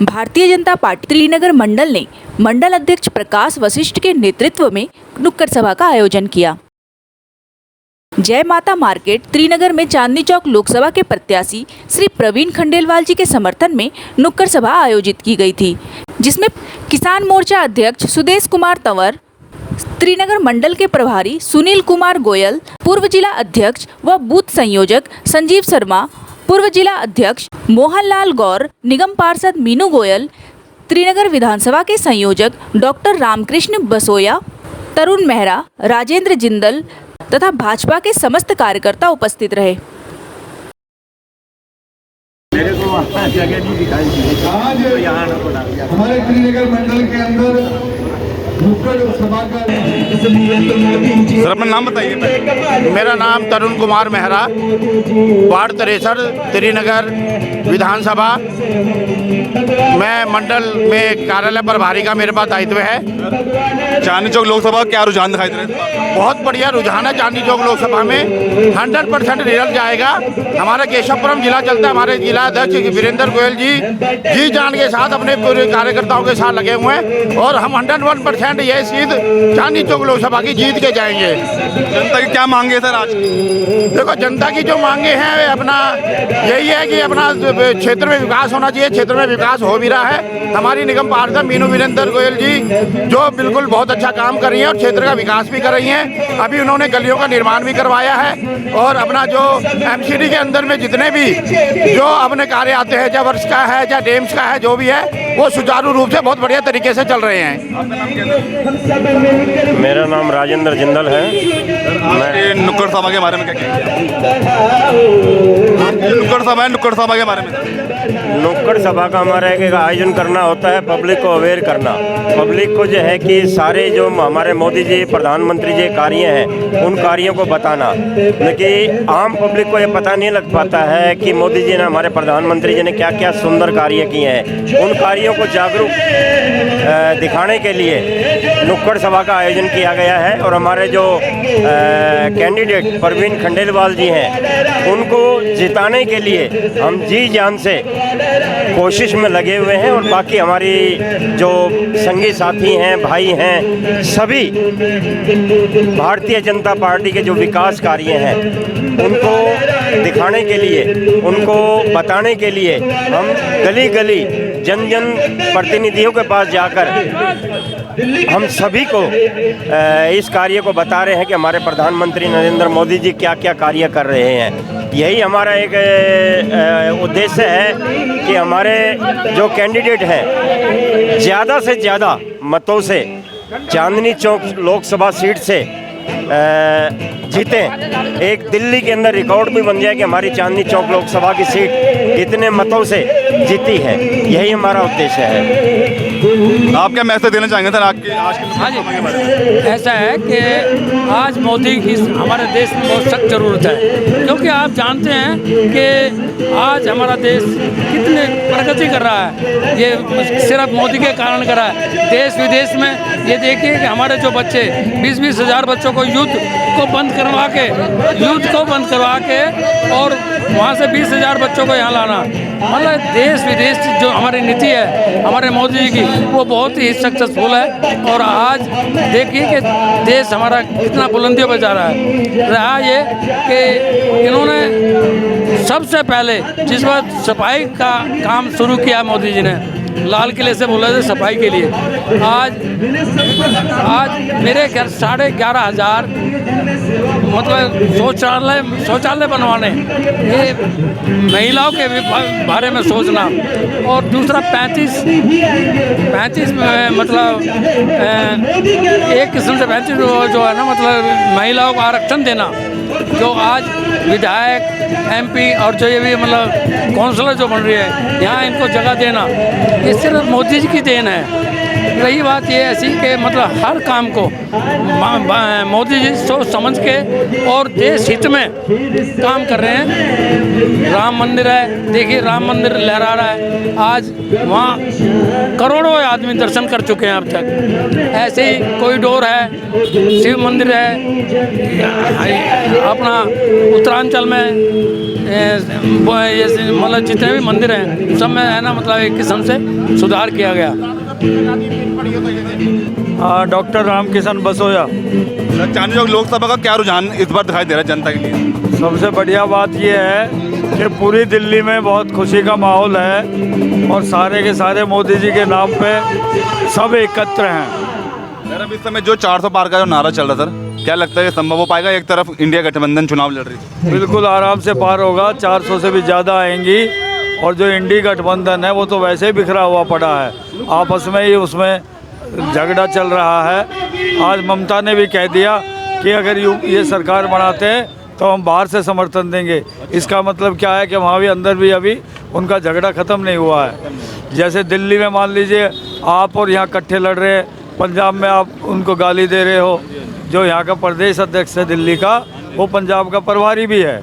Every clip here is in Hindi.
भारतीय जनता पार्टी त्रिनगर मंडल ने मंडल अध्यक्ष प्रकाश वशिष्ठ के नेतृत्व में नुक्कड़ सभा का आयोजन किया। जय माता मार्केट त्रिनगर में चांदनी चौक लोकसभा के प्रत्याशी श्री प्रवीण खंडेलवाल जी के समर्थन में नुक्कड़ सभा आयोजित की गई थी, जिसमें किसान मोर्चा अध्यक्ष सुदेश कुमार तंवर, त्रिनगर मंडल के प्रभारी सुनील कुमार गोयल, पूर्व जिला अध्यक्ष व बूथ संयोजक संजीव शर्मा, पूर्व जिला अध्यक्ष मोहनलाल गौर, निगम पार्षद मीनू गोयल, त्रिनगर विधानसभा के संयोजक डॉक्टर रामकृष्ण बसोया, तरुण मेहरा, राजेंद्र जिंदल तथा भाजपा के समस्त कार्यकर्ता उपस्थित रहे। मेरे को जगह नहीं दिखाई दी, तो यहाँ आना पड़ा। हमारे त्रिनगर मंडल के अंदर नुक्कड़ सभा का सर अपना नाम बताइए। मेरा नाम तरुण कुमार मेहरा, वार्ड 63 त्रिनगर विधानसभा। मैं मंडल में कार्यालय प्रभारी का मेरे पास दायित्व है। चांदनी चौक लोकसभा क्या रुझान दिखाई दे रहा है? बहुत बढ़िया रुझान है चांदनी चौक लोकसभा में। 100% रिजल्ट जाएगा। हमारा केशवपुरम जिला चलता है, हमारे जिला अध्यक्ष वीरेंद्र गोयल जी जान के साथ अपने पूरे कार्यकर्ताओं के साथ लगे हुए हैं और हम 101% ये सीट चांदनी चौक लोकसभा की जीत के जाएंगे। जनता की क्या मांगे सर आज? देखो, जनता की जो मांगे हैं अपना यही है कि अपना क्षेत्र में विकास होना चाहिए। क्षेत्र में विकास हो भी रहा है। हमारी निगम पार्षद मीनू वीरेंद्र गोयल जी जो बिल्कुल बहुत अच्छा काम कर रही हैं और क्षेत्र का विकास भी कर रही हैं। अभी उन्होंने गलियों का निर्माण भी करवाया है और अपना जो एमसीडी के अंदर में जितने भी जो अपने कार्य आते हैं, चाहे वर्ष का है चाहे डेम्स का है, जो भी है वो सुचारू रूप से बहुत बढ़िया तरीके से चल रहे हैं। मेरा नाम राजेंद्र जिंदल है। मैं नुक्कड़ सभा के बारे में क्या कहेंगे? नुक्कड़ सभा के बारे में नुक्कड़ सभा का हमारा एक आयोजन करना होता है, पब्लिक को अवेयर करना। पब्लिक को जो है कि सारे जो हमारे मोदी जी प्रधानमंत्री जी कार्य हैं उन कार्यों को बताना, लेकिन आम पब्लिक को ये पता नहीं लग पाता है कि मोदी जी ने, हमारे प्रधानमंत्री जी ने क्या क्या सुंदर कार्य किए हैं। उन कार्यों को जागरूक दिखाने के लिए नुक्कड़ सभा का आयोजन किया गया है और हमारे जो कैंडिडेट प्रवीण खंडेलवाल जी हैं उनको जिताने के लिए हम जी जान से कोशिश में लगे हुए हैं और बाकी हमारी जो संगी साथी हैं, भाई हैं, सभी भारतीय जनता पार्टी के जो विकास कार्य हैं उनको दिखाने के लिए, उनको बताने के लिए हम गली गली जन जन प्रतिनिधियों के पास जाकर हम सभी को इस कार्य को बता रहे हैं कि हमारे प्रधानमंत्री नरेंद्र मोदी जी क्या क्या कार्य कर रहे हैं। यही हमारा एक उद्देश्य है कि हमारे जो कैंडिडेट हैं ज़्यादा से ज़्यादा मतों से चांदनी चौक लोकसभा सीट से जीतें। एक दिल्ली के अंदर रिकॉर्ड भी बन जाए कि हमारी चांदनी चौक लोकसभा की सीट इतने मतों से जीती है। यही हमारा उद्देश्य है। आप क्या मैसेज देना चाहेंगे सर आज के लोकसभा के बारे में? ऐसा है कि आज मोदी की हमारे देश में बहुत सख्त ज़रूरत है, क्योंकि आप जानते हैं कि आज हमारा देश कितने प्रगति कर रहा है। ये सिर्फ मोदी के कारण कर रहा है। देश विदेश में ये देखिए कि हमारे जो बच्चे 20-20 हज़ार बच्चों को युद्ध को बंद करवा के और वहाँ से 20 हज़ार बच्चों को यहाँ लाना, मतलब देश विदेश जो हमारी नीति है हमारे मोदी जी की वो बहुत ही सक्सेसफुल है। और आज देखिए कि देश हमारा कितना बुलंदियों पर जा रहा है। रहा ये कि इन्होंने सबसे पहले जिस वक्त सफाई का काम शुरू किया मोदी जी ने, लाल किले से बोला था सफाई के लिए, आज मेरे घर 11,500 मतलब शौचालय बनवाने, ये महिलाओं के बारे में सोचना। और दूसरा 35 मतलब एक किस्म से 35 जो है ना, मतलब महिलाओं को आरक्षण देना, जो आज विधायक एमपी और जो ये भी मतलब काउंसलर जो बन रही है यहाँ इनको जगह देना, ये सिर्फ मोदी जी की देन है। रही बात ये ऐसी कि मतलब हर काम को मोदी जी सोच समझ के और देश हित में काम कर रहे हैं। राम मंदिर है, देखिए राम मंदिर लहरा रहा है। आज वहाँ करोड़ों आदमी दर्शन कर चुके हैं अब तक। ऐसे ही कॉरिडोर है, शिव मंदिर है, अपना उत्तरांचल में ये मतलब जितने भी मंदिर हैं सब में है ना मतलब एक किस्म से सुधार किया गया। डॉक्टर रामकिशन बसोया। सर, चांदनी चौक लोकसभा का क्या रुझान इस बार दिखाई दे रहा है जनता के लिए? सबसे बढ़िया बात यह है कि पूरी दिल्ली में बहुत खुशी का माहौल है और सारे के सारे मोदी जी के नाम पे सब एकत्र हैं। सर, अब इस समय जो 400 पार का जो नारा चल रहा है सर, क्या लगता है ये संभव हो पाएगा? एक तरफ इंडिया गठबंधन चुनाव लड़ रही है। बिल्कुल आराम से पार होगा, 400 से भी ज़्यादा आएंगी। और जो इंडी गठबंधन है वो तो वैसे ही बिखरा हुआ पड़ा है, आपस में ही उसमें झगड़ा चल रहा है। आज ममता ने भी कह दिया कि अगर ये सरकार बनाते हैं तो हम बाहर से समर्थन देंगे। इसका मतलब क्या है कि वहाँ भी अंदर भी अभी उनका झगड़ा ख़त्म नहीं हुआ है। जैसे दिल्ली में मान लीजिए आप और यहाँ इकट्ठे लड़ रहे हैं, पंजाब में आप उनको गाली दे रहे हो। जो यहाँ का प्रदेश अध्यक्ष है दिल्ली का, वो पंजाब का प्रभारी भी है।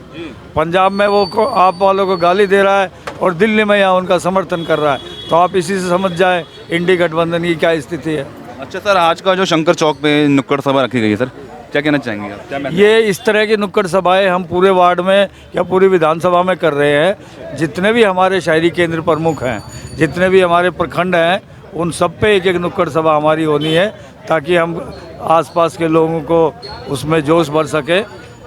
पंजाब में वो आप वालों को गाली दे रहा है और दिल्ली में यहाँ उनका समर्थन कर रहा है। तो आप इसी से समझ जाए इंडी गठबंधन की क्या स्थिति है। अच्छा सर, आज का जो शंकर चौक पे नुक्कड़ सभा रखी गई है सर, क्या कहना चाहेंगे आप? क्या ये इस तरह की नुक्कड़ सभाएं हम पूरे वार्ड में या पूरी विधानसभा में कर रहे हैं। जितने भी हमारे शहरी केंद्र प्रमुख हैं, जितने भी हमारे प्रखंड हैं, उन सब पे एक एक नुक्कड़ सभा हमारी होनी है ताकि हम आसपास के लोगों को उसमें जोश भर सके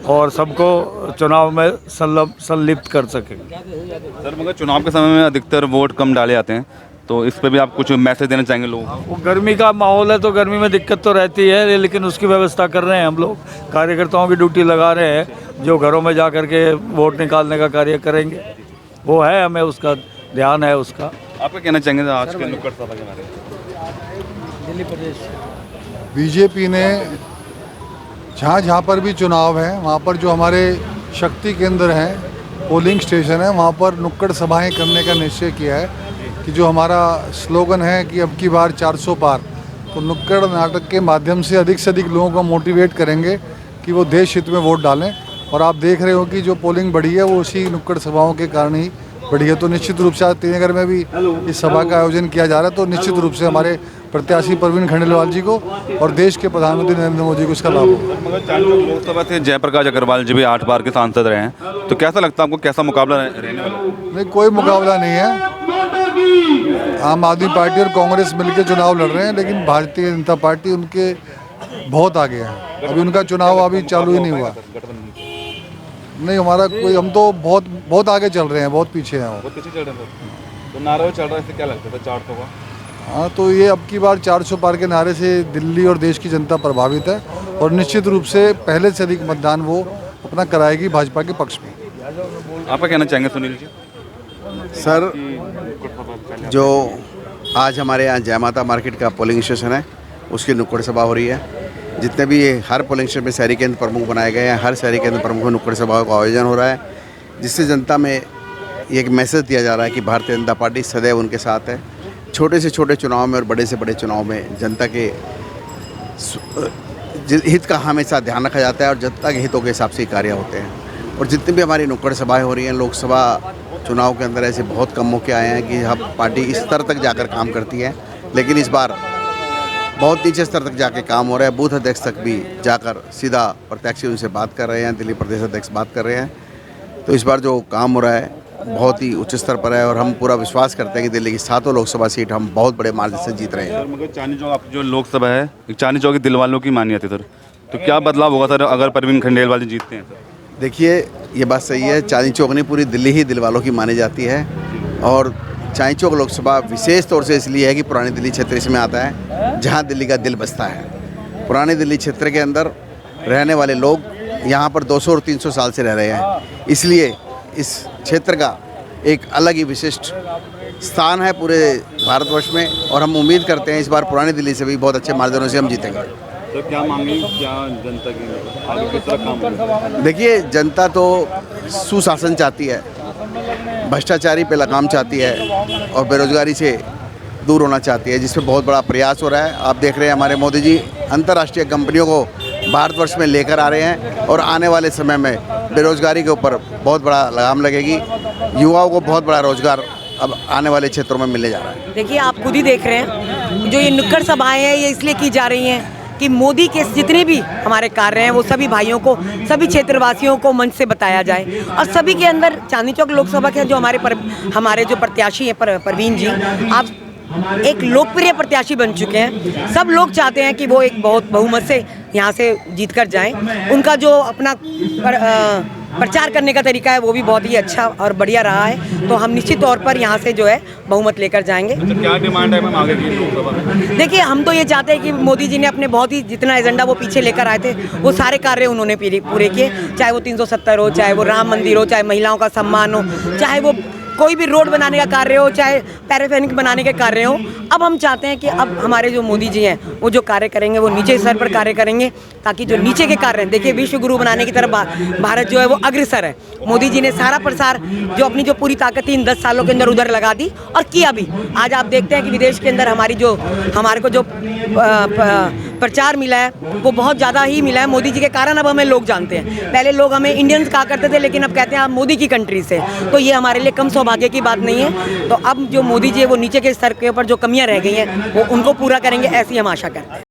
और सबको चुनाव में संलिप्त कर सके। सर, मगर चुनाव के समय में अधिकतर वोट कम डाले जाते हैं, तो इस पे भी आप कुछ मैसेज देना चाहेंगे लोगों को? वो गर्मी का माहौल है तो गर्मी में दिक्कत तो रहती है, लेकिन उसकी व्यवस्था कर रहे हैं हम लोग। कार्यकर्ताओं की ड्यूटी लगा रहे हैं जो घरों में जा कर के वोट निकालने का कार्य करेंगे। वो है, हमें उसका ध्यान है उसका। आप क्या कहना चाहेंगे आज के नुक्कड़ सभा के बारे में? दिल्ली प्रदेश बीजेपी ने जहाँ पर भी चुनाव है वहाँ पर जो हमारे शक्ति केंद्र हैं, पोलिंग स्टेशन है, वहाँ पर नुक्कड़ सभाएं करने का निश्चय किया है कि जो हमारा स्लोगन है कि अब की बार 400 पार, तो नुक्कड़ नाटक के माध्यम से अधिक लोगों को मोटिवेट करेंगे कि वो देश हित में वोट डालें। और आप देख रहे हो कि जो पोलिंग बढ़ी है वो उसी नुक्कड़ सभाओं के कारण ही बढ़ी है। तो निश्चित रूप से आज श्रीनगर में भी इस सभा का आयोजन किया जा रहा है। तो निश्चित रूप से हमारे प्रत्याशी परवीन खंडेलवाल जी को और देश के प्रधानमंत्री नरेंद्र मोदी को इसका लाभ होगा। मगर चांदनी चौक लोकसभा से जयप्रकाश अग्रवाल जी भी 8 बार के सांसद रहे हैं, तो कैसा लगता है आपको, कैसा मुकाबला रहने वाला है? नहीं, कोई मुकाबला नहीं है। आम आदमी पार्टी और कांग्रेस मिलकर चुनाव लड़ रहे हैं, लेकिन भारतीय जनता पार्टी उनके बहुत आगे है। अभी उनका चुनाव अभी चालू ही नहीं हुआ। नहीं, हमारा कोई, हम तो बहुत आगे चल रहे हैं, बहुत पीछे हैं। बहुत पीछे चल रहे हैं, तो नारा चल रहा है, इससे क्या लगता है 400 का? हाँ, तो ये अब की बार 400 पार के नारे से दिल्ली और देश की जनता प्रभावित है और निश्चित रूप से पहले से अधिक मतदान वो अपना कराएगी भाजपा के पक्ष में। आप क्या कहना चाहेंगे सुनील जी? सर, जो आज हमारे यहाँ जय माता मार्केट का पोलिंग स्टेशन है उसकी नुक्कड़ सभा हो रही है। जितने भी हर पोलिंग स्टेशन में शहरी केंद्र प्रमुख बनाए गए हैं, हर शहरी केंद्र प्रमुख नुक्कड़ सभा का आयोजन हो रहा है, जिससे जनता में एक मैसेज दिया जा रहा है कि भारतीय जनता पार्टी सदैव उनके साथ है। छोटे से छोटे चुनाव में और बड़े से बड़े चुनाव में जनता के हित का हमेशा ध्यान रखा जाता है और जनता के हितों के हिसाब से कार्य होते हैं। और जितनी भी हमारी नुक्कड़ सभाएँ हो रही हैं, लोकसभा चुनाव के अंदर ऐसे बहुत कम मौके आए हैं कि हम पार्टी इस स्तर तक जाकर काम करती है, लेकिन इस बार बहुत नीचे स्तर तक जाके काम हो रहा है। बूथ अध्यक्ष तक भी जाकर सीधा प्रत्याशी उनसे बात कर रहे हैं, दिल्ली प्रदेश अध्यक्ष बात कर रहे हैं। तो इस बार जो काम हो रहा है बहुत ही उच्च स्तर पर है और हम पूरा विश्वास करते हैं कि दिल्ली की 7 लोकसभा सीट हम बहुत बड़े मार्जिन से जीत रहे हैं। मगर चांदनी चौक आपकी जो लोकसभा है, चांदनी चौक की दिल वालों की मानी जाती है सर, तो क्या बदलाव होगा सर अगर परवीन खंडेलवाल जी जीतते हैं? देखिए, ये बात सही है, चांदनी चौक नहीं पूरी दिल्ली ही दिल वालों की मानी जाती है। और चांदनी चौक लोकसभा विशेष तौर से इसलिए है कि पुरानी दिल्ली क्षेत्र इसमें आता है जहां दिल्ली का दिल बसता है। पुरानी दिल्ली क्षेत्र के अंदर रहने वाले लोग यहाँ पर 200 और 300 साल से रह रहे हैं, इसलिए इस क्षेत्र का एक अलग ही विशिष्ट स्थान है पूरे भारतवर्ष में। और हम उम्मीद करते हैं इस बार पुरानी दिल्ली से भी बहुत अच्छे मार्जिनों से हम जीतेंगे। तो क्या मांगेंगे, क्या जनता की आगे किस तरह काम करेंगे? देखिए, जनता तो सुशासन चाहती है, भ्रष्टाचारी पे लगाम चाहती है और बेरोजगारी से दूर होना चाहती है, जिसपे बहुत बड़ा प्रयास हो रहा है। आप देख रहे हैं हमारे मोदी जी अंतर्राष्ट्रीय कंपनियों को भारतवर्ष में लेकर आ रहे हैं और आने वाले समय में बेरोजगारी के ऊपर बहुत बड़ा लगाम लगेगी। युवाओं को बहुत बड़ा रोजगार अब आने वाले क्षेत्रों में मिलने जा रहा है। देखिए, आप खुद ही देख रहे हैं जो ये नुक्कड़ सभाएं हैं ये इसलिए की जा रही हैं कि मोदी के जितने भी हमारे कार्य हैं वो सभी भाइयों को, सभी क्षेत्रवासियों को मंच से बताया जाए। और सभी के अंदर चांदनी चौक लोकसभा के जो हमारे जो प्रत्याशी हैं परवीन जी, आप एक लोकप्रिय प्रत्याशी बन चुके हैं। सब लोग चाहते हैं कि वो एक बहुत बहुमत से यहाँ से जीत कर जाएँ। उनका जो अपना प्रचार करने का तरीका है वो भी बहुत ही अच्छा और बढ़िया रहा है। तो हम निश्चित तौर पर यहाँ से जो है बहुमत लेकर जाएंगे। तो क्या डिमांड है मैम आगे की लोकसभा में? देखिए, हम तो ये चाहते हैं कि मोदी जी ने अपने बहुत ही जितना एजेंडा वो पीछे लेकर आए थे वो सारे कार्य उन्होंने पूरे किए, चाहे वो 370 हो, चाहे वो राम मंदिर हो, चाहे महिलाओं का सम्मान हो, चाहे वो कोई भी रोड बनाने का कार्य हो, चाहे पैराफिनिक बनाने के कार्य हो। अब हम चाहते हैं कि अब हमारे जो मोदी जी हैं वो जो कार्य करेंगे वो नीचे स्तर पर कार्य करेंगे, ताकि जो नीचे के कार्य हैं, देखिए विश्व गुरु बनाने की तरफ भारत जो है वो अग्रसर है। मोदी जी ने सारा प्रसार जो अपनी जो पूरी ताकत थी इन 10 सालों के अंदर उधर लगा दी और किया भी। आज आप देखते हैं कि विदेश के अंदर हमारे को जो प्रचार मिला है वो बहुत ज़्यादा ही मिला है मोदी जी के कारण। अब हमें लोग जानते हैं, पहले लोग हमें इंडियंस कहा करते थे, लेकिन अब कहते हैं आप मोदी की कंट्री से। तो ये हमारे लिए कम सौभाग्य की बात नहीं है। तो अब जो मोदी जी है वो नीचे के स्तर के ऊपर जो कमियां रह गई हैं वो उनको पूरा करेंगे, ऐसी हम आशा करते हैं।